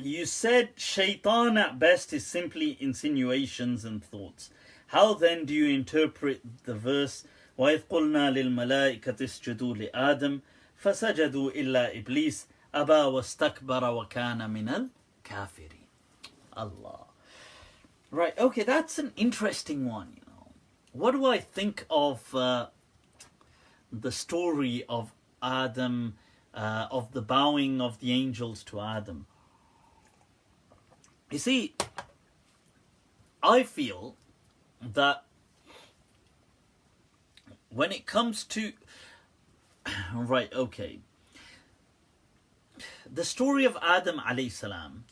You said shaitan at best is simply insinuations and thoughts. How then do you interpret the verse وَإِذْ قُلْنَا لِلْمَلَائِكَةِ اسْجُدُوا لِآدَمَ فَسَجَدُوا إِلَّا إِبْلِيسَ أَبَى وَاسْتَكْبَرَ وَكَانَ مِنَ الْكَافِرِينَ. Allah. Right, okay, that's an interesting one, you know. What do I think of the story of Adam, of the bowing of the angels to Adam? You see, I feel that when it comes to right, okay, the story of Adam alayhi salam,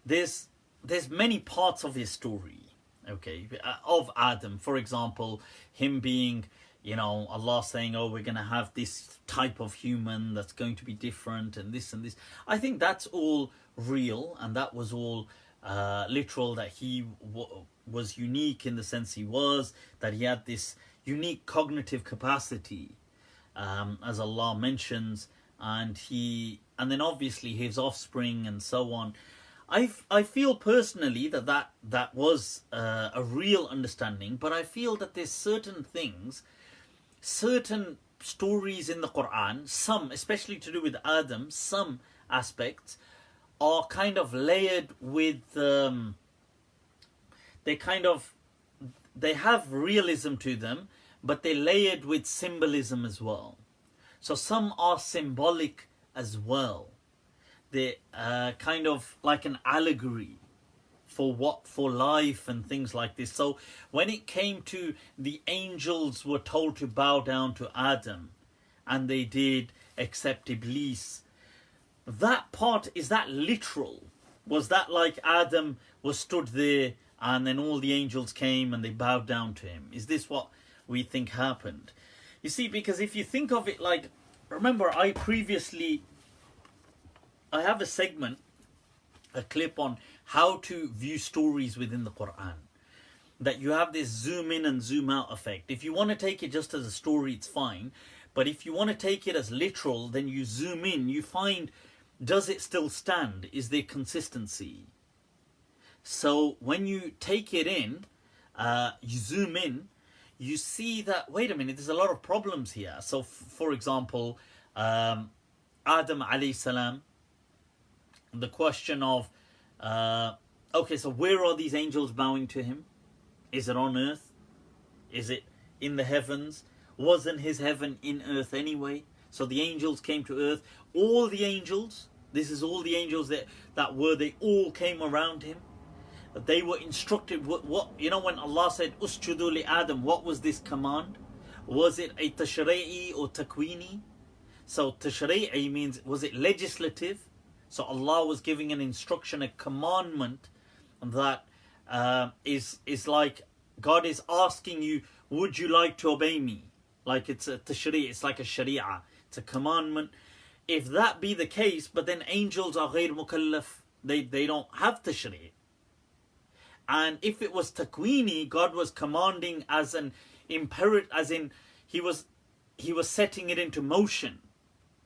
there's many parts of his story, okay, of Adam. For example, him being, you know, Allah saying, oh, we're going to have this type of human that's going to be different and this and this. I think that's all real, and that was all literal, that he was unique in the sense he was, that he had this unique cognitive capacity, as Allah mentions, and then obviously his offspring and so on. I feel personally that was a real understanding, but I feel that there's certain things, certain stories in the Quran, some especially to do with Adam, some aspects are kind of layered with they have realism to them, but they're layered with symbolism as well. So some are symbolic as well. They're kind of like an allegory for life and things like this. So when it came to the angels were told to bow down to Adam, and they did, except Iblis, that part, is that literal? Was that like Adam was stood there and then all the angels came and they bowed down to him? Is this what we think happened? You see, because if you think of it like, remember I have a segment, a clip on how to view stories within the Quran. That you have this zoom in and zoom out effect. If you want to take it just as a story, it's fine. But if you want to take it as literal, then you zoom in, you find, does it still stand? Is there consistency? So when you take it in, you zoom in, you see that, wait a minute, there's a lot of problems here. So for example, Adam alayhi salam, the question of, okay, so where are these angels bowing to him? Is it on earth? Is it in the heavens? Wasn't his heaven in earth anyway? So the angels came to earth. All the angels, this is all the angels they all came around him. They were instructed, what you know, when Allah said, Usjudu li Adam, what was this command? Was it a tashri'i or takwini? So tashri'i means, was it legislative? So Allah was giving an instruction, a commandment that is like, God is asking you, would you like to obey me? Like it's a tashri', it's like a sharia, it's a commandment. If that be the case, but then angels are ghair mukallaf, they don't have tashri'. And if it was takwini, God was commanding as an imperative, as in he was setting it into motion.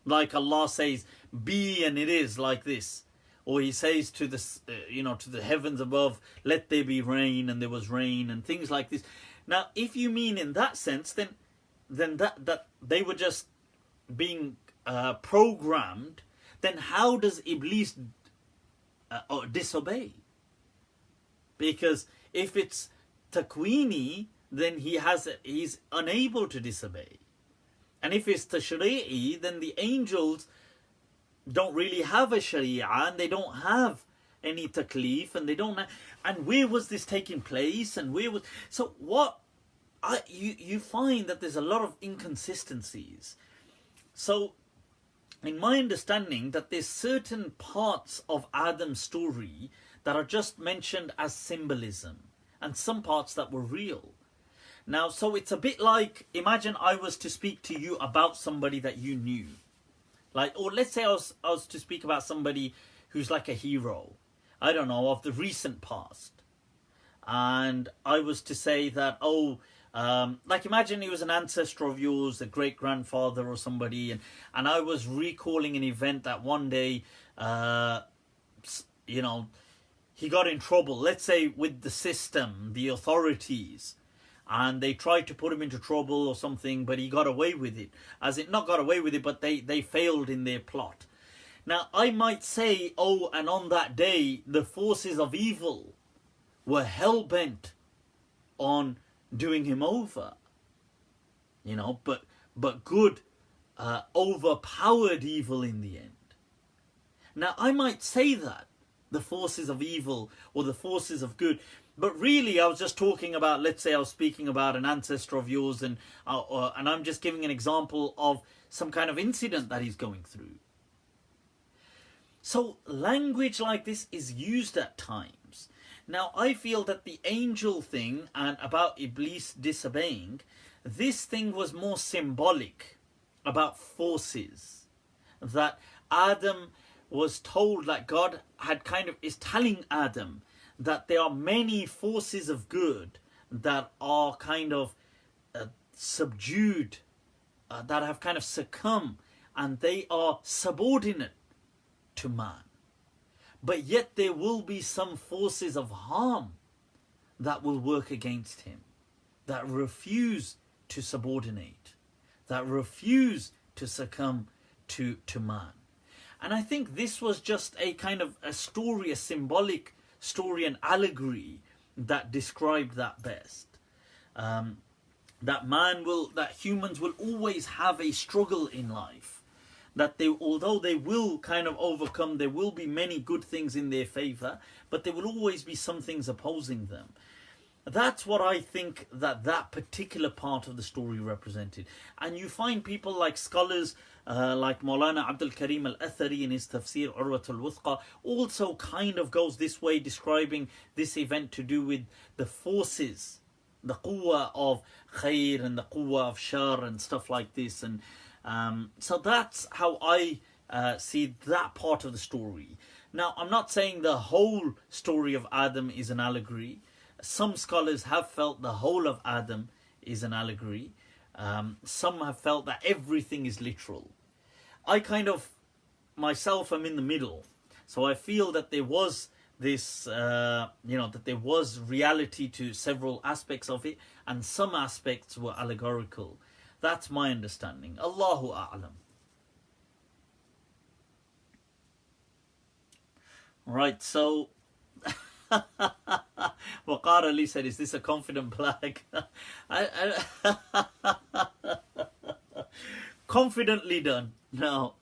Like Allah says, be, and it is like this. Or he says to the to the heavens above, let there be rain, and there was rain, and things like this. Now, if you mean in that sense, then that they were just being programmed. Then how does Iblis disobey? Because if it's takwini, then he's unable to disobey. And if it's tashri'i, then the angels don't really have a sharia, and they don't have any taklif, and they don't have, and where was this taking place, and where was, so what you find that there's a lot of inconsistencies. So in my understanding, that there's certain parts of Adam's story that are just mentioned as symbolism, and some parts that were real. Now, so it's a bit like, imagine I was to speak to you about somebody that you knew. Like, or let's say I was to speak about somebody who's like a hero, I don't know, of the recent past. And I was to say that, like imagine he was an ancestor of yours, a great-grandfather or somebody, and I was recalling an event that one day, you know, he got in trouble, let's say with the system, the authorities, and they tried to put him into trouble or something, but he got away with it. As it not got away with it, but they failed in their plot. Now, I might say, oh, and on that day, the forces of evil were hell-bent on doing him over. You know, but good overpowered evil in the end. Now, I might say that, the forces of evil or the forces of good, but really I was just talking about, let's say I was speaking about an ancestor of yours, and I'm just giving an example of some kind of incident that he's going through. So language like this is used at times. Now, I feel that the angel thing and about Iblis disobeying, this thing was more symbolic, about forces. That Adam was told, that God had is telling Adam that there are many forces of good that are subdued, that have succumbed, and they are subordinate to man. But yet there will be some forces of harm that will work against him, that refuse to subordinate, that refuse to succumb to man. And I think this was just a a story, a symbolic story, an allegory that described that best. That humans will always have a struggle in life. That although they will overcome, there will be many good things in their favor, but there will always be some things opposing them. That's what I think that particular part of the story represented. And you find people like scholars like Maulana Abdul Karim al-Athari in his tafsir Urwat al-Wuthqa also goes this way, describing this event to do with the forces, the quwwah of khair and the quwwah of shar and stuff like this. And so that's how I see that part of the story. Now, I'm not saying the whole story of Adam is an allegory. Some scholars have felt the whole of Adam is an allegory. Some have felt that everything is literal. I myself am in the middle. So I feel that there was this, that there was reality to several aspects of it, and some aspects were allegorical. That's my understanding. Allahu A'lam. Right, so Waqar Ali said, is this a confident plug? Confidently done. No,